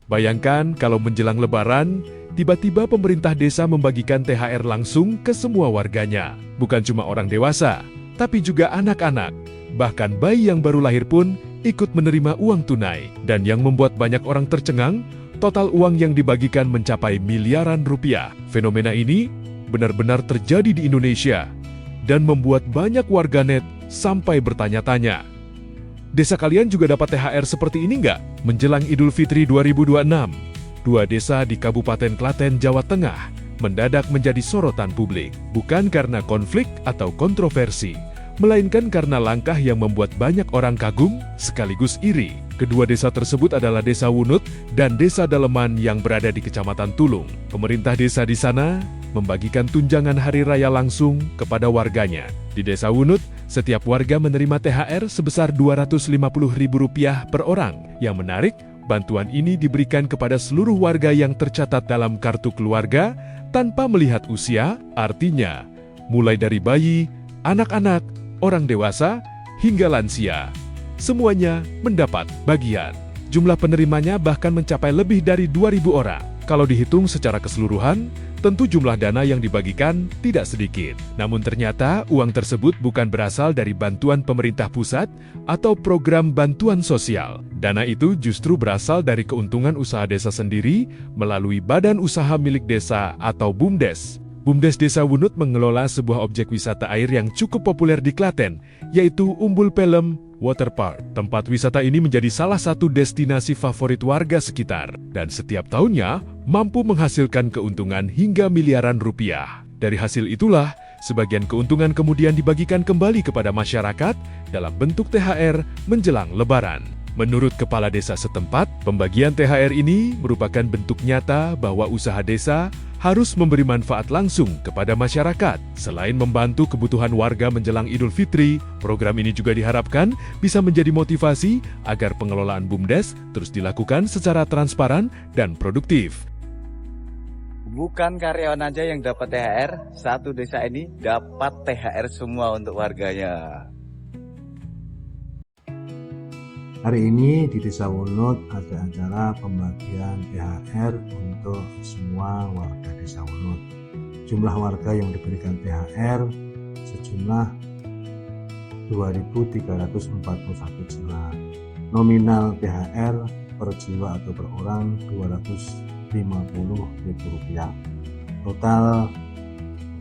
Bayangkan kalau menjelang Lebaran, tiba-tiba pemerintah desa membagikan THR langsung ke semua warganya. Bukan cuma orang dewasa, tapi juga anak-anak. Bahkan bayi yang baru lahir pun ikut menerima uang tunai. Dan yang membuat banyak orang tercengang, total uang yang dibagikan mencapai miliaran rupiah. Fenomena ini benar-benar terjadi di Indonesia dan membuat banyak warganet sampai bertanya-tanya. Desa kalian juga dapat THR seperti ini nggak? Menjelang Idul Fitri 2026, dua desa di Kabupaten Klaten, Jawa Tengah mendadak menjadi sorotan publik. Bukan karena konflik atau kontroversi, melainkan karena langkah yang membuat banyak orang kagum sekaligus iri. Kedua desa tersebut adalah Desa Wunut dan Desa Daleman yang berada di Kecamatan Tulung. Pemerintah desa di sana membagikan tunjangan hari raya langsung kepada warganya. Di Desa Wunut, setiap warga menerima THR sebesar Rp250.000 per orang. Yang menarik, bantuan ini diberikan kepada seluruh warga yang tercatat dalam kartu keluarga tanpa melihat usia, artinya mulai dari bayi, anak-anak, orang dewasa, hingga lansia. Semuanya mendapat bagian. Jumlah penerimanya bahkan mencapai lebih dari 2.000 orang. Kalau dihitung secara keseluruhan, tentu jumlah dana yang dibagikan tidak sedikit. Namun ternyata uang tersebut bukan berasal dari bantuan pemerintah pusat atau program bantuan sosial. Dana itu justru berasal dari keuntungan usaha desa sendiri melalui badan usaha milik desa atau BUMDes. BUMDes Desa Wunut mengelola sebuah objek wisata air yang cukup populer di Klaten, yaitu Umbul Pelem Waterpark. Tempat wisata ini menjadi salah satu destinasi favorit warga sekitar, dan setiap tahunnya mampu menghasilkan keuntungan hingga miliaran rupiah. Dari hasil itulah, sebagian keuntungan kemudian dibagikan kembali kepada masyarakat dalam bentuk THR menjelang Lebaran. Menurut kepala desa setempat, pembagian THR ini merupakan bentuk nyata bahwa usaha desa harus memberi manfaat langsung kepada masyarakat. Selain membantu kebutuhan warga menjelang Idul Fitri, program ini juga diharapkan bisa menjadi motivasi agar pengelolaan BUMDes terus dilakukan secara transparan dan produktif. Bukan karyawan aja yang dapat THR, satu desa ini dapat THR semua untuk warganya. Hari ini di Desa Wunut ada acara pembagian THR untuk semua warga Desa Wunut. Jumlah warga yang diberikan THR sejumlah 2.341 jiwa. Nominal THR per jiwa atau per orang Rp250.000. Total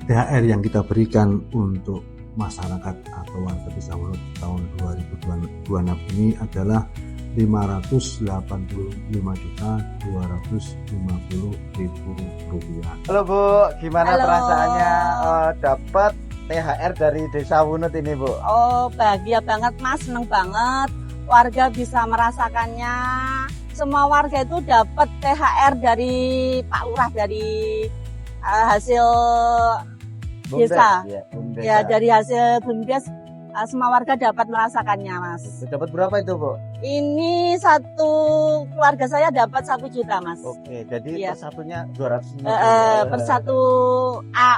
THR yang kita berikan untuk masyarakat atau warga Desa Wunut tahun 2026 ini adalah Rp585.250.000. Halo Bu, gimana Halo. perasaannya dapat THR dari Desa Wunut ini Bu? Oh, bahagia banget Mas, seneng banget. Warga bisa merasakannya. Semua warga itu dapat THR dari Pak Lurah, dari hasil desa. Ya, BUMDes. Ya, dari hasil BUMDes, semua warga dapat merasakannya Mas. Dapat berapa itu Bu? Ini satu keluarga saya dapat 1 juta Mas. Oke, jadi Iya. per satunya 250. Per satu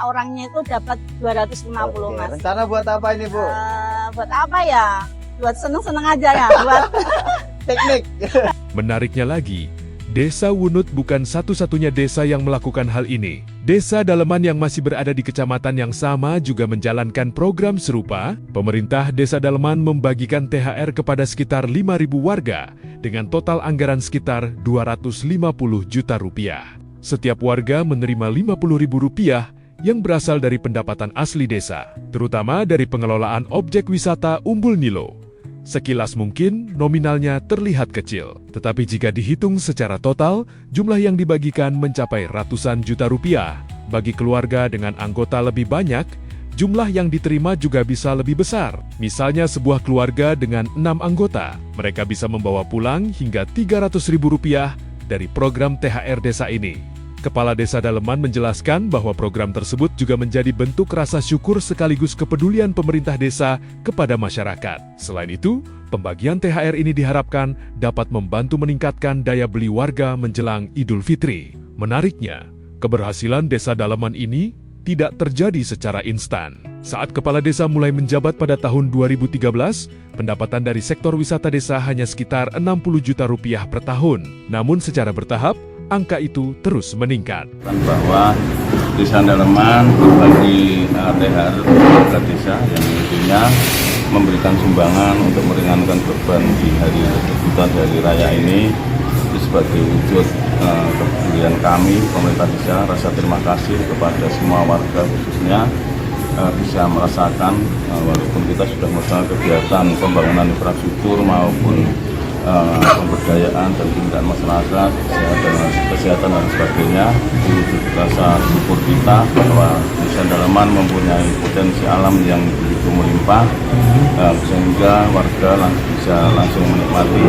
orangnya itu dapat 250 Oke, Mas. rencana buat apa ini Bu? Buat apa ya? Buat seneng-seneng aja ya. Buat Piknik. Menariknya lagi, Desa Wunut bukan satu-satunya desa yang melakukan hal ini. Desa Daleman yang masih berada di kecamatan yang sama juga menjalankan program serupa. Pemerintah Desa Daleman membagikan THR kepada sekitar 5.000 warga dengan total anggaran sekitar Rp250 juta. Setiap warga menerima Rp50.000 yang berasal dari pendapatan asli desa, terutama dari pengelolaan objek wisata Umbul Nilo. Sekilas mungkin nominalnya terlihat kecil, tetapi jika dihitung secara total, jumlah yang dibagikan mencapai ratusan juta rupiah. Bagi keluarga dengan anggota lebih banyak, jumlah yang diterima juga bisa lebih besar. Misalnya sebuah keluarga dengan 6 anggota, mereka bisa membawa pulang hingga Rp300.000 dari program THR desa ini. Kepala Desa Daleman menjelaskan bahwa program tersebut juga menjadi bentuk rasa syukur sekaligus kepedulian pemerintah desa kepada masyarakat. Selain itu, pembagian THR ini diharapkan dapat membantu meningkatkan daya beli warga menjelang Idul Fitri. Menariknya, keberhasilan Desa Daleman ini tidak terjadi secara instan. Saat kepala desa mulai menjabat pada tahun 2013, pendapatan dari sektor wisata desa hanya sekitar 60 juta rupiah per tahun. Namun secara bertahap, angka itu terus meningkat. Bahwa Desa Daleman berbagi THR warga desa yang intinya memberikan sumbangan untuk meringankan beban di hari raya ini. Itu sebagai wujud kepedulian kami, pemerintah desa, rasa terima kasih kepada semua warga khususnya bisa merasakan walaupun kita sudah melakukan kegiatan pembangunan infrastruktur maupun pemberdayaan dan pemberdayaan masyarakat, kesehatan dan sebagainya. Itu wujud rasa syukur kita bahwa Desa Daleman mempunyai potensi alam yang begitu melimpah, sehingga warga bisa langsung menikmati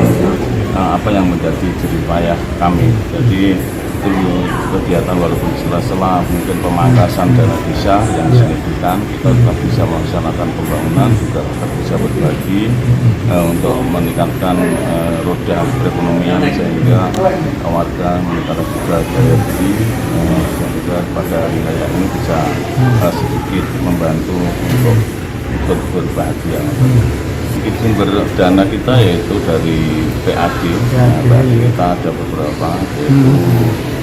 apa yang menjadi jerih payah kami. Jadi itu kegiatan walaupun sela-sela mungkin pemangkasan dana desa yang signifikan, kita tetap bisa melaksanakan pembangunan, juga tetap bisa berbagi untuk meningkatkan roda perekonomian sehingga warga meningkatkan juga daya beli, sehingga pada wilayah ini bisa sedikit membantu untuk ikut berbahagia. Sumber dana kita yaitu dari PAD, kita ada beberapa, yaitu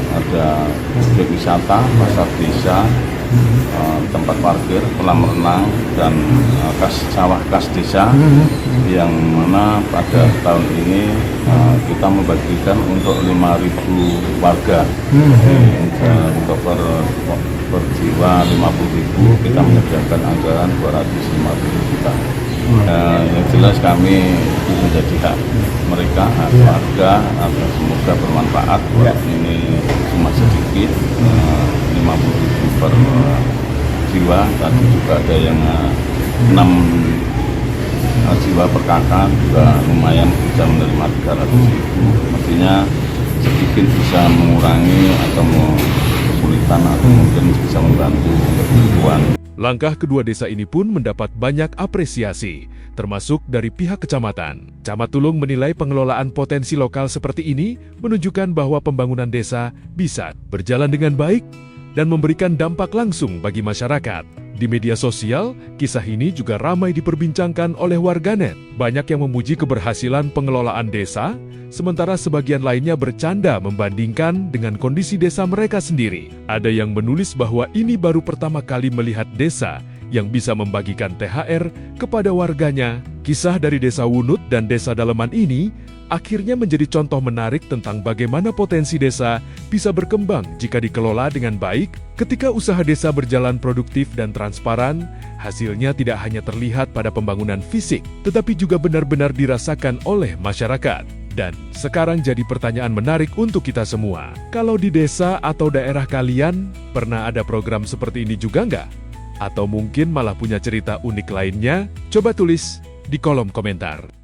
ada objek wisata, pasar desa, tempat parkir, kolam renang, dan sawah kas desa, yang mana pada tahun ini kita membagikan untuk 5.000 warga. Untuk per jiwa 50.000, kita menyediakan anggaran 250 juta. Yang jelas kami itu menjadi hak mereka, hak warga, semoga bermanfaat. Ini cuma sedikit, 50.000 per jiwa. Tadi juga ada yang 6 jiwa per kakak, juga lumayan bisa menerima 300.000. Artinya sedikit bisa mengurangi atau kesulitan atau mungkin bisa membantu kebutuhan. Langkah kedua desa ini pun mendapat banyak apresiasi, termasuk dari pihak kecamatan. Camat Tulung menilai pengelolaan potensi lokal seperti ini menunjukkan bahwa pembangunan desa bisa berjalan dengan baik dan memberikan dampak langsung bagi masyarakat. Di media sosial, kisah ini juga ramai diperbincangkan oleh warganet. Banyak yang memuji keberhasilan pengelolaan desa, sementara sebagian lainnya bercanda membandingkan dengan kondisi desa mereka sendiri. Ada yang menulis bahwa ini baru pertama kali melihat desa yang bisa membagikan THR kepada warganya. Kisah dari Desa Wunut dan Desa Daleman ini akhirnya menjadi contoh menarik tentang bagaimana potensi desa bisa berkembang jika dikelola dengan baik. Ketika usaha desa berjalan produktif dan transparan, hasilnya tidak hanya terlihat pada pembangunan fisik, tetapi juga benar-benar dirasakan oleh masyarakat. Dan sekarang jadi pertanyaan menarik untuk kita semua. Kalau di desa atau daerah kalian, pernah ada program seperti ini juga nggak? Atau mungkin malah punya cerita unik lainnya? Coba tulis di kolom komentar.